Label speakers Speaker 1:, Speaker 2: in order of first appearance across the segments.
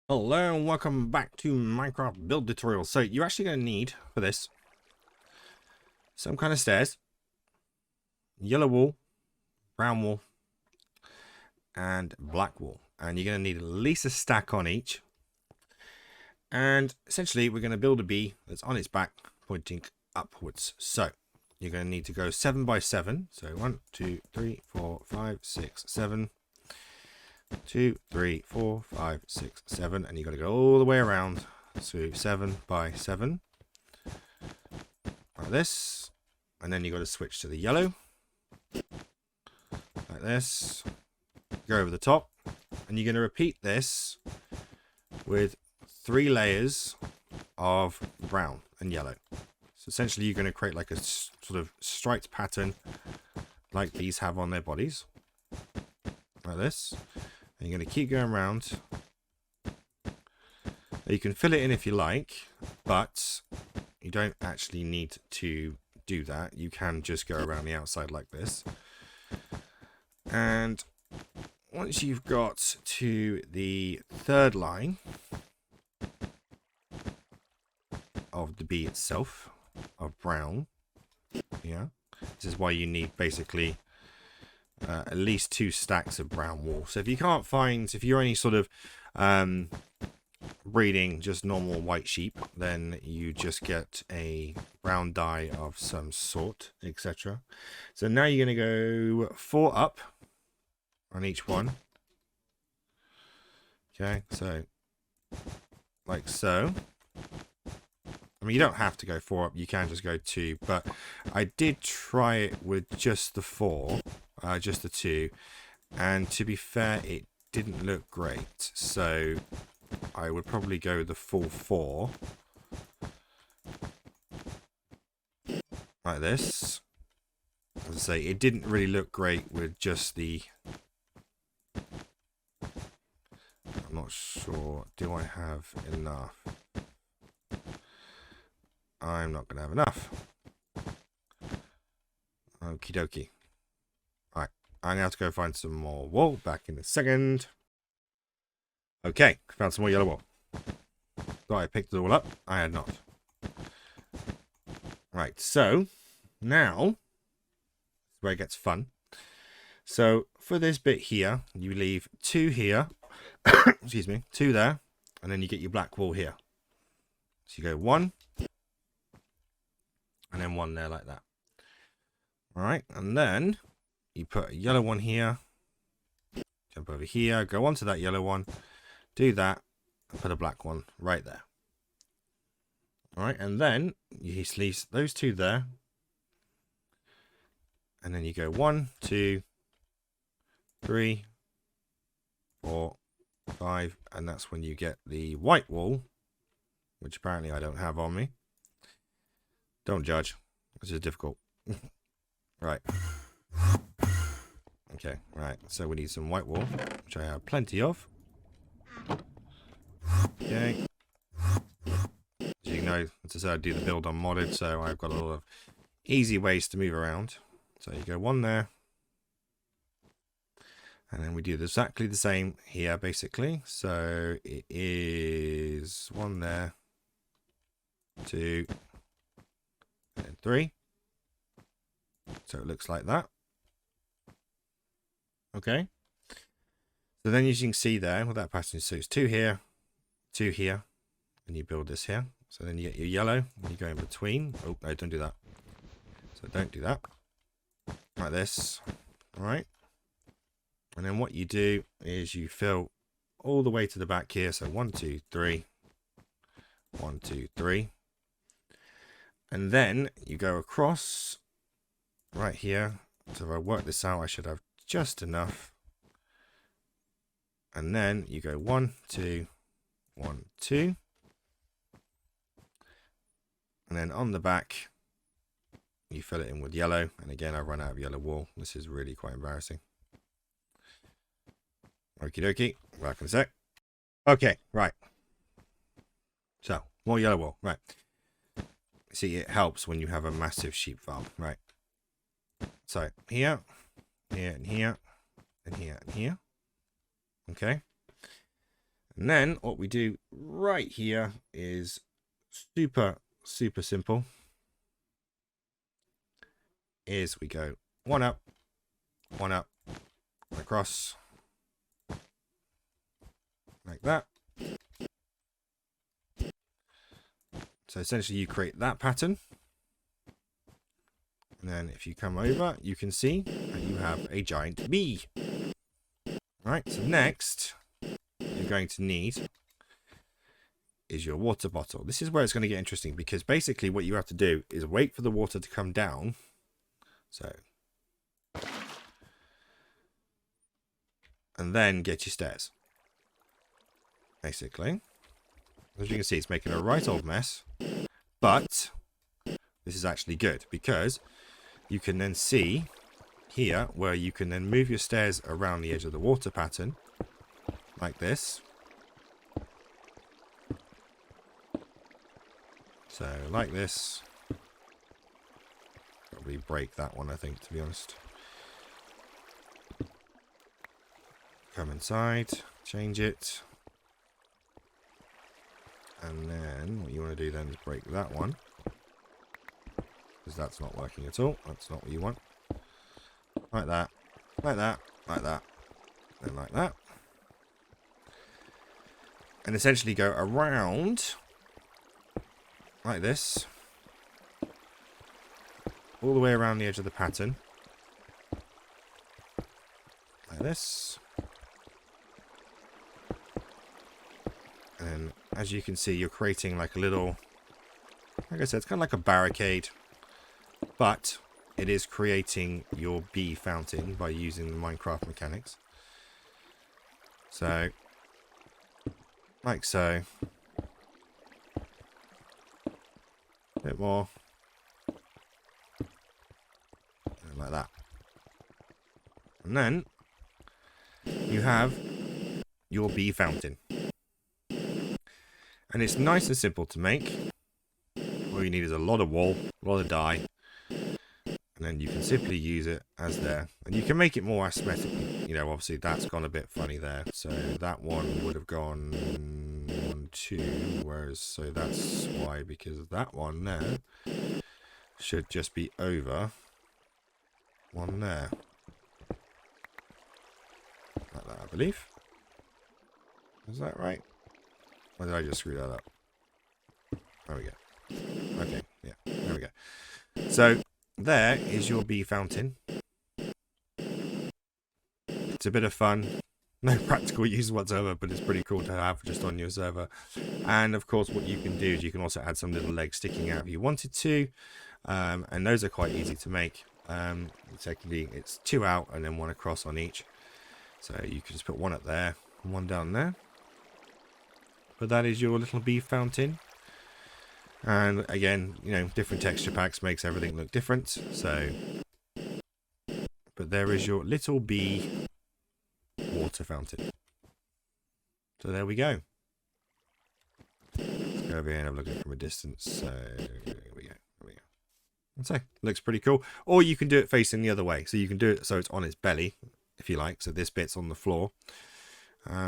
Speaker 1: Hello and welcome back to Minecraft build tutorial. So you're actually going to need for this some kind of stairs, yellow wall, brown wall, and black wall. And you're going to need at least a stack on each. And essentially we're going to build a bee that's on its back pointing upwards. So you're going to need to go 7 by 7. So 1, 2, 3, 4, 5, 6, 7. 2, 3, 4, 5, 6, 7, and you've got to go all the way around. So 7 by 7, like this, and then you've got to switch to the yellow, like this, go over the top, and you're going to repeat this with 3 layers of brown and yellow. So essentially you're going to create like a sort of striped pattern like these have on their bodies, like this. And you're going to keep going around. You can fill it in if you like, but you don't actually need to do that. You can just go around the outside like this. And once you've got to the 3rd line of the bee itself, of brown, yeah, this is why you need basically at least 2 stacks of brown wool. So if you can't find, if you're only sort of breeding just normal white sheep, then you just get a brown dye of some sort, etc. So now you're going to go 4 up on each one. Okay, so like so. I mean, you don't have to go 4 up, you can just go 2, but I did try it with just the 4. Just the 2, and to be fair, it didn't look great, so I would probably go the full 4 like this. As I say, it didn't really look great with just the, I'm not sure, do I have enough? I'm not gonna have enough. Okie dokie. I now have to go find some more wool. Back in a second. Okay, found some more yellow wool. Thought I picked it all up. I had not. Right, so now where it gets fun. So for this bit here, you leave 2 here. Excuse me, 2 there, and then you get your black wool here. So you go 1, and then 1 there like that. All right, and then you put a yellow one here, jump over here, go onto that yellow one, do that, and put a black one right there. All right, and then you leave those 2 there, and then you go 1, 2, 3, 4, 5, and that's when you get the white wool, which apparently I don't have on me. Don't judge, this is difficult. Right. Okay, right, so we need some white wool, which I have plenty of. Okay. As you know, as I said, I do the build on modded, so I've got a lot of easy ways to move around. So you go 1 there. And then we do exactly the same here, basically. So it is 1 there, 2, and 3. So it looks like that. Okay. So then as you can see there, with that pattern, so it's 2 here, 2 here, and you build this here. So then you get your yellow, and you go in between. Oh, no, don't do that. So don't do that. Like this. All right. And then what you do is you fill all the way to the back here. So 1, 2, 3. 1, 2, 3. And then you go across right here. So if I work this out, I should have just enough. And then you go 1, 2, 1, 2. And then on the back, you fill it in with yellow. And again, I run out of yellow wool. This is really quite embarrassing. Okie dokie. Back in a sec. Okay, right. So, more yellow wool. Right. See, it helps when you have a massive sheep farm. Right. So, here, here, and here, and here, and here. Okay. And then what we do right here is super simple. Is we go one up, one across, like that. So essentially you create that pattern. And then if you come over, you can see that you have a giant bee. Right, so next you're going to need is your water bottle. This is where it's going to get interesting, because basically what you have to do is wait for the water to come down. So, and then get your stairs. Basically, as you can see, it's making a right old mess, but this is actually good because you can then see here where you can then move your stairs around the edge of the water pattern like this. So like this. Probably break that one, I think, to be honest. Come inside, change it. And then what you want to do then is break that one, because that's not working at all. That's not what you want. Like that, like that, like that, and like that. And essentially go around like this, all the way around the edge of the pattern, like this. And as you can see, you're creating like a little, like I said, it's kind of like a barricade, but it is creating your bee fountain by using the Minecraft mechanics. So, like so. A bit more. And like that. And then you have your bee fountain. And it's nice and simple to make. All you need is a lot of wool, a lot of dye, and then you can simply use it as there. And you can make it more aesthetic. You know, obviously that's gone a bit funny there. So that one would have gone 1, 2, whereas, so that's why, because that one there should just be over one there. Like that, I believe. Is that right? Or did I just screw that up? There we go. Okay, yeah, there we go. So, there is your bee fountain. It's a bit of fun. No practical use whatsoever, but it's pretty cool to have just on your server. And of course, what you can do is you can also add some little legs sticking out if you wanted to. And those are quite easy to make. Technically, it's 2 out and then 1 across on each. So you can just put 1 up there and 1 down there. But that is your little bee fountain. And again, you know, different texture packs makes everything look different. So, but there is your little bee water fountain. So there we go. Let's go over here and have a look at it from a distance. So there we go. There we go. And so looks pretty cool. Or you can do it facing the other way. So you can do it so it's on its belly, if you like. So this bit's on the floor.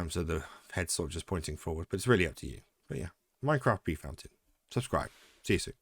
Speaker 1: So the head's sort of just pointing forward, but it's really up to you. But yeah, Minecraft bee fountain. Subscribe. See you soon.